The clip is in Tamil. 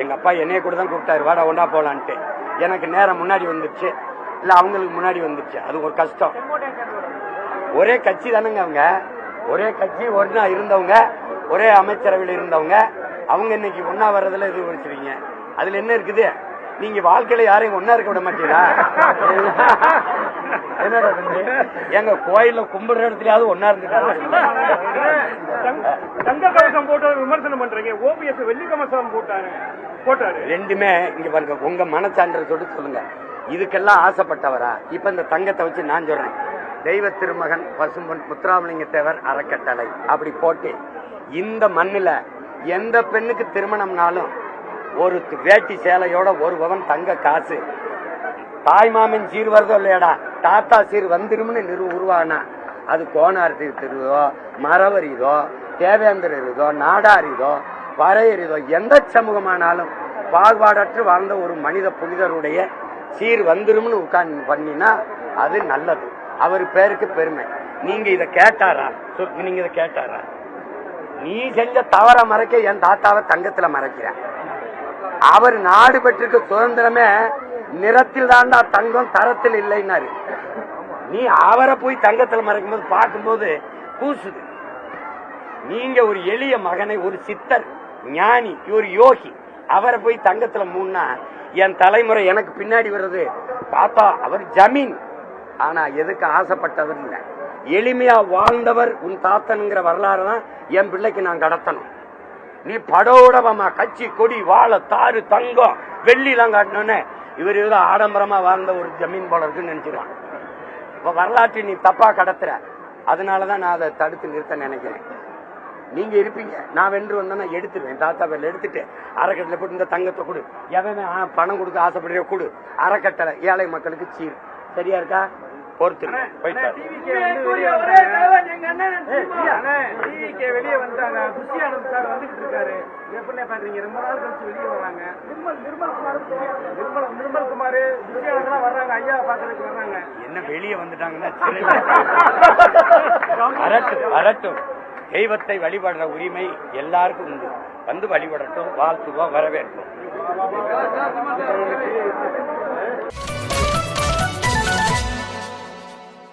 எங்க அப்பா என்னைய கூட தான் கூப்பிட்டாரு, வாடா ஒண்டா போலான்ட்டு. எனக்கு நேரம் முன்னாடி வந்துருச்சு, இல்ல அவங்களுக்கு முன்னாடி வந்துருச்சு. அது ஒரு கஷ்டம். ஒரே கட்சி தானுங்க அவங்க, ஒரே கட்சி ஒன்னா இருந்தவங்க, ஒரே அமைச்சரவையில் இருந்தவங்க. அவங்க இன்னைக்கு ஒன்னா வர்றதுல இது வச்சிருக்கீங்க. அதுல என்ன இருக்குது? நீங்க வாழ்க்கையில யாரையும் ஒன்னா இருக்க விட மாட்டீங்களா? என்னடா எங்க கோயில கும்பிடுற இடத்துலயாவது ஒன்னா இருந்துட்டாங்க. தங்க கவசம் போட்டு விமர்சனம் பண்றீங்க, ஓபிஎஸ் வெள்ளி கவசம் போட்டாரு. ரெண்டுமே இங்க பாருங்க, உங்க மனச்சான்ற சொல்லுங்க. இதுக்கெல்லாம் ஆசைப்பட்டவரா? இப்ப இந்த தங்கத்தை வச்சு நான் சொல்றேன், தெய்வ திருமகன் பசும்பொன் முத்துராமலிங்க தேவர் அறக்கட்டளை அப்படி போட்டு இந்த மண்ணில எந்த பெண்ணுக்கு திருமணம்னாலும் ஒரு வேட்டி சேலையோட ஒரு பவன் தங்க காசு, தாய்மாமன் சீர் வருதோ இல்லையாடா, தாத்தா சீர் வந்துரும்னு உருவானா, அது கோனார் திருதோ, மரவரிதோ, தேவேந்திரோ, நாடாரிதோ, பறையறிதோ, எந்த சமூகமானாலும் பாகுபாடற்று வாழ்ந்த ஒரு மனித புனிதருடைய சீர் வந்துரும்னு உட்கார்ந்து பண்ணினா அது நல்லது. அவர் பேருக்கு பெருமை. நீங்க இதை கேட்டாரா? நீங்க இதை கேட்டாரா? நீ செஞ்ச தவற மறைக்க என் தாத்தாவை தங்கத்துல மறைக்கிற. அவர் நாடு பெற்றிருக்க சுதந்திரமே நிறத்தில் தாண்டா தங்கம், தரத்தில் இல்லைன்னாரு. நீ அவரை போய் தங்கத்துல மறைக்கும் போது பார்க்கும்போது கூசுது. நீங்க ஒரு எளிய மகனை, ஒரு சித்தர் ஞானி, ஒரு யோகி, அவரை போய் தங்கத்துல மூணா என் தலைமுறை எனக்கு பின்னாடி வர்றது தாத்தா அவர் ஜமீன். ஆனா எதுக்கு ஆசைப்பட்டவர் இல்ல, எளிமையா வாழ்ந்தவர் உன் தாத்தனுங்கிற வரலாறு தான் என் பிள்ளைக்கு நான் கடத்தணும். நீ படோடவமா கட்சி கொடி வாழ தாறு தங்கம் வெள்ளி எல்லாம் காட்டணும்னு இவர் ஏதோ ஆடம்பரமா வாழ்ந்த ஒரு ஜமீன் போல இருக்குன்னு நினைச்சிருவான். இப்ப வரலாற்றை நீ தப்பா கடத்துற, அதனாலதான் நான் அதை தடுத்து நிறுத்த நினைக்கிறேன். நீங்க இருப்பீங்க, நான் வென்று வந்தேன்னா எடுத்துருவேன். தாத்தா பேர்ல எடுத்துட்டு அறக்கட்டளை போட்டு இந்த தங்கத்தை கொடு, எவன் பணம் கொடுக்க ஆசைப்படுற கொடு, அறக்கட்டளை ஏழை மக்களுக்கு சீர். சரியா இருக்கா? பொறுத்து வெளியே வந்துட்டாங்க. குஷி ஆனந்த் சார் வந்துட்டு இருக்காரு. எப்படி பாக்குறீங்க? ரொம்ப நாள் கழிச்சு வெளியே வராங்க. நிர்மல் குமார், குஷி ஆனந்த் வர்றாங்க, ஐயா பாக்குறதுக்கு வர்றாங்க. என்ன வெளியே வந்துட்டாங்கன்னா வரட்டும். தெய்வத்தை வழிபடுற உரிமை எல்லாருக்கும் உண்டு. வந்து வழிபடட்டும், வாழ்த்துவோம், வரவேற்போம்.